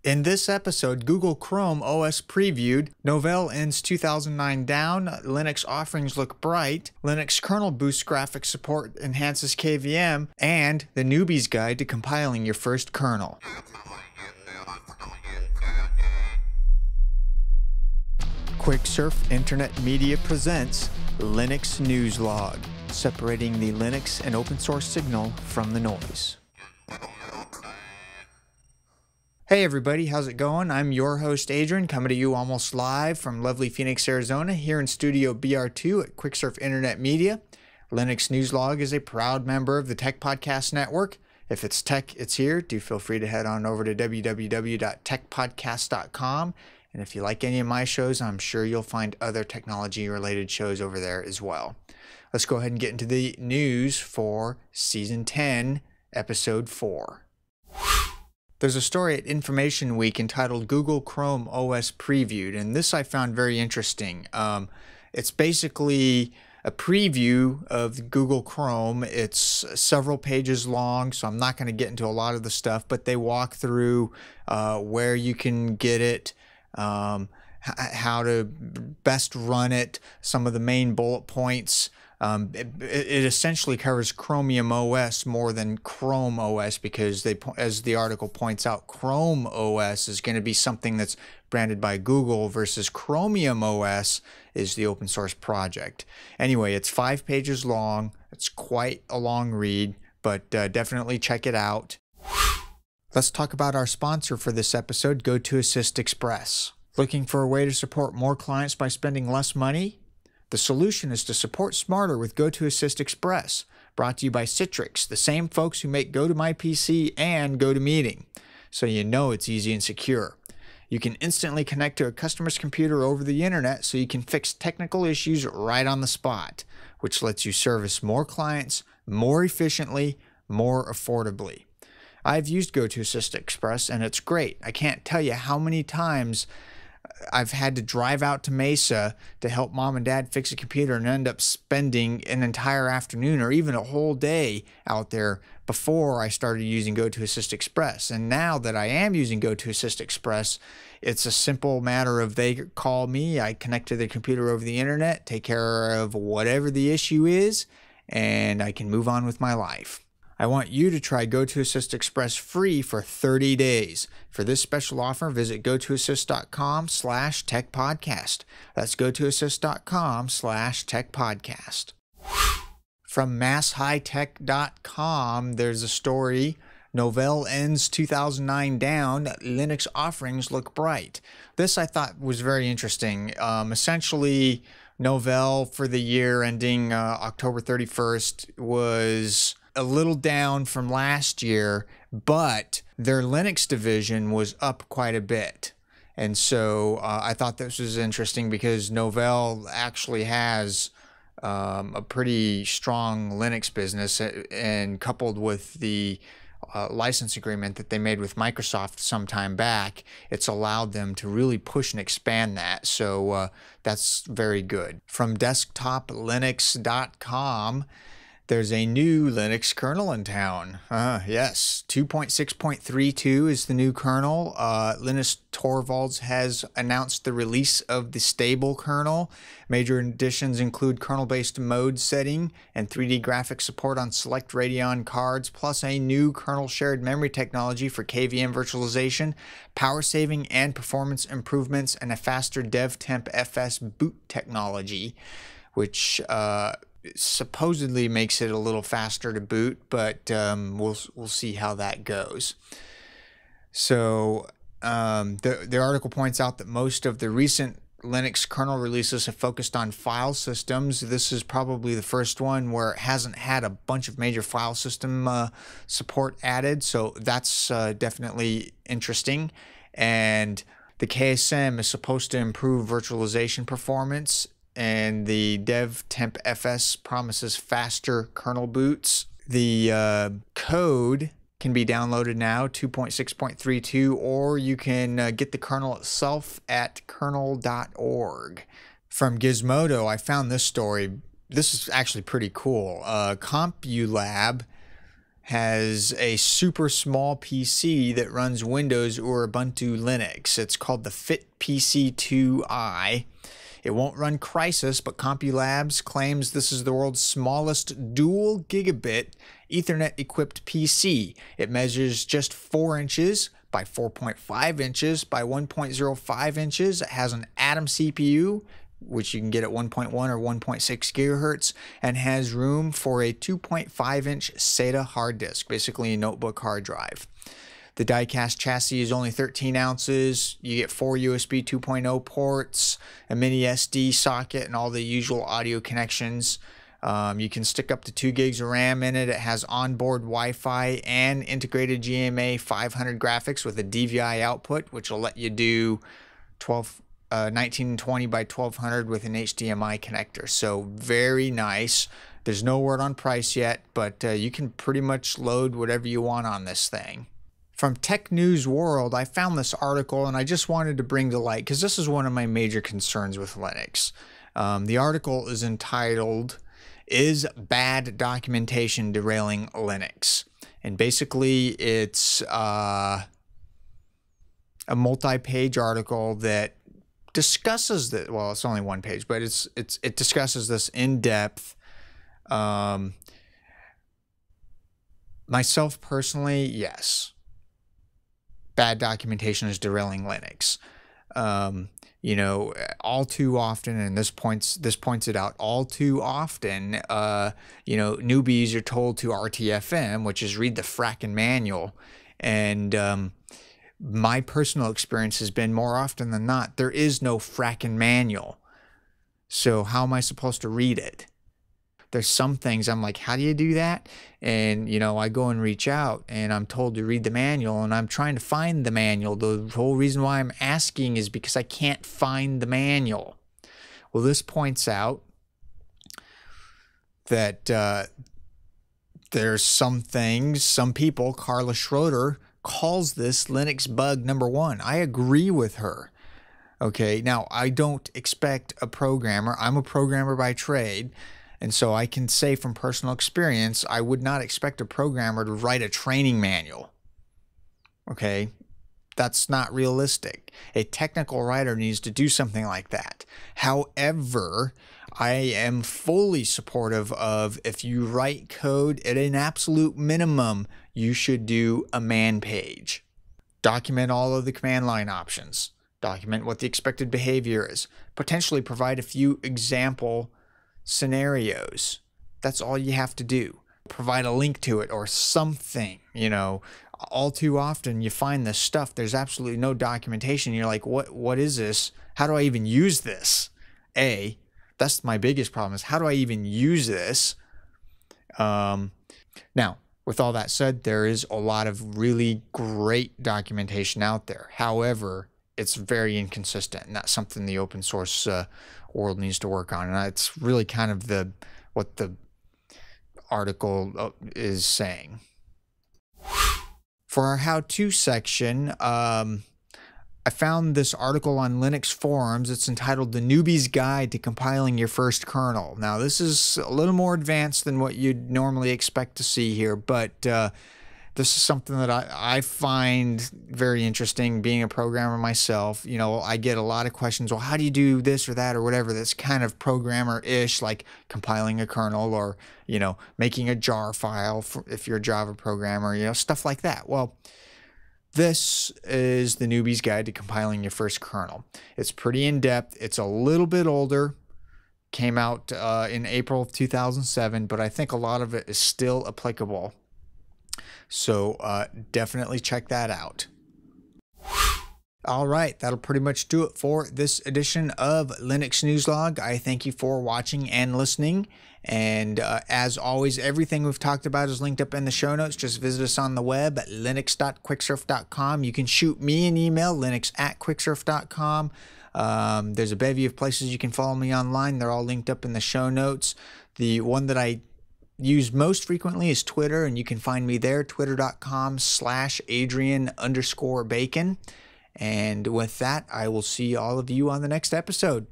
In this episode, Google Chrome OS previewed, Novell ends 2009 down, Linux offerings look bright, Linux kernel boosts graphics support, enhances KVM, and the Newbies Guide to Compiling Your First Kernel. QuickSurf Internet Media presents Linux News Log, separating the Linux and open source signal from the noise. Hey everybody, how's it going? I'm your host Adrian, coming to you almost live from lovely Phoenix, Arizona, here in Studio BR2 at QuickSurf Internet Media. Linux News Log is a proud member of the Tech Podcast Network. If it's tech, it's here. Do feel free to head on over to www.techpodcast.com. And if you like any of my shows, I'm sure you'll find other technology-related shows over there as well. Let's go ahead and get into the news for Season 10, Episode 4. There's a story at Information Week entitled Google Chrome OS Previewed, and this I found very interesting. It's basically a preview of Google Chrome. It's several pages long, so I'm not going to get into a lot of the stuff, but they walk through where you can get it, how to best run it, some of the main bullet points. It essentially covers Chromium OS more than Chrome OS because as the article points out, Chrome OS is going to be something that's branded by Google versus Chromium OS is the open source project. Anyway, it's 5 pages long. It's quite a long read, but definitely check it out. Let's talk about our sponsor for this episode, GoToAssist Express. Looking for a way to support more clients by spending less money? The solution is to support smarter with GoToAssist Express, brought to you by Citrix, the same folks who make GoToMyPC and GoToMeeting, so you know it's easy and secure. You can instantly connect to a customer's computer over the internet so you can fix technical issues right on the spot, which lets you service more clients more efficiently, more affordably. I've used GoToAssist Express and it's great. I can't tell you how many times I've had to drive out to Mesa to help mom and dad fix a computer and end up spending an entire afternoon or even a whole day out there before I started using GoToAssist Express. And now that I am using GoToAssist Express, it's a simple matter of they call me, I connect to their computer over the internet, take care of whatever the issue is, and I can move on with my life. I want you to try GoToAssist Express free for 30 days. For this special offer, visit gotoassist.com/techpodcast. That's gotoassist.com/techpodcast. From masshightech.com, there's a story, Novell ends 2009 down, Linux offerings look bright. This I thought was very interesting. Essentially, Novell for the year ending October 31st was a little down from last year, but their Linux division was up quite a bit. And so I thought this was interesting because Novell actually has a pretty strong Linux business, and coupled with the license agreement that they made with Microsoft some time back, it's allowed them to really push and expand that. So that's very good. From desktoplinux.com, there's a new Linux kernel in town. Yes, 2.6.32 is the new kernel. Linus Torvalds has announced the release of the stable kernel. Major additions include kernel-based mode setting and 3D graphics support on select Radeon cards, plus a new kernel shared memory technology for KVM virtualization, power saving and performance improvements, and a faster DevTempFS boot technology, which supposedly makes it a little faster to boot, but we'll see how that goes. So the article points out that most of the recent Linux kernel releases have focused on file systems. This is probably the first one where it hasn't had a bunch of major file system support added, so that's definitely interesting. And the KSM is supposed to improve virtualization performance, and the DevTempFS promises faster kernel boots. The code can be downloaded now, 2.6.32, or you can get the kernel itself at kernel.org. From Gizmodo, I found this story. This is actually pretty cool. CompuLab has a super small PC that runs Windows or Ubuntu Linux. It's called the Fit PC2i. It won't run Crisis, but CompuLabs claims this is the world's smallest dual gigabit Ethernet equipped PC. It measures just 4 inches by 4.5 inches by 1.05 inches. It has an Atom CPU, which you can get at 1.1 or 1.6 gigahertz, and has room for a 2.5-inch SATA hard disk, basically a notebook hard drive. The die-cast chassis is only 13 ounces. You get 4 USB 2.0 ports, a mini SD socket, and all the usual audio connections. You can stick up to 2 gigs of RAM in it. It has onboard Wi-Fi and integrated GMA 500 graphics with a DVI output, which will let you do 1920 by 1200 with an HDMI connector. So very nice. There's no word on price yet, but you can pretty much load whatever you want on this thing. From Tech News World, I found this article and I just wanted to bring to light because this is one of my major concerns with Linux. The article is entitled, "Is Bad Documentation Derailing Linux?" And basically it's a multi-page article that discusses that. Well, it's only one page, but it discusses this in depth. Myself personally, yes, bad documentation is derailing Linux. You know, all too often, and this points it out, all too often, you know, newbies are told to RTFM, which is read the fracking manual, and my personal experience has been more often than not, there is no fracking manual. So how am I supposed to read it? There's some things I'm like, how do you do that? And, you know, I go and reach out and I'm told to read the manual and I'm trying to find the manual. The whole reason why I'm asking is because I can't find the manual. Well, this points out that there's some things, some people, Carla Schroeder, calls this Linux bug number 1. I agree with her. Okay, now I don't expect a programmer. I'm a programmer by trade, and so I can say from personal experience, I would not expect a programmer to write a training manual. Okay, that's not realistic. A technical writer needs to do something like that. However, I am fully supportive of, if you write code at an absolute minimum, you should do a man page. Document all of the command line options. Document what the expected behavior is. Potentially provide a few example scenarios. That's all you have to do. Provide a link to it or something, you know. All too often you find this stuff, there's absolutely no documentation. You're like, what is this? How do I even use this? That's my biggest problem, is how do I even use this? Now, with all that said, there is a lot of really great documentation out there. However, it's very inconsistent, and that's something the open source world needs to work on. And it's really kind of what the article is saying. For our how-to section, I found this article on Linux forums. It's entitled "The Newbies Guide to Compiling Your First Kernel." Now, this is a little more advanced than what you'd normally expect to see here, but this is something that I find very interesting, being a programmer myself. You know, I get a lot of questions, well, how do you do this or that or whatever that's kind of programmer-ish, like compiling a kernel or, you know, making a jar file if you're a Java programmer, you know, stuff like that. Well, this is the Newbie's Guide to Compiling Your First Kernel. It's pretty in-depth. It's a little bit older. Came out in April of 2007, but I think a lot of it is still applicable. So definitely check that out. All right, that'll pretty much do it for this edition of Linux News Log. I thank you for watching and listening. And as always, everything we've talked about is linked up in the show notes. Just visit us on the web at linux.quicksurf.com. You can shoot me an email, linux@quicksurf.com. There's a bevy of places you can follow me online. They're all linked up in the show notes. The one that I use most frequently is Twitter, and you can find me there, twitter.com/Adrian_Bacon. And with that, I will see all of you on the next episode.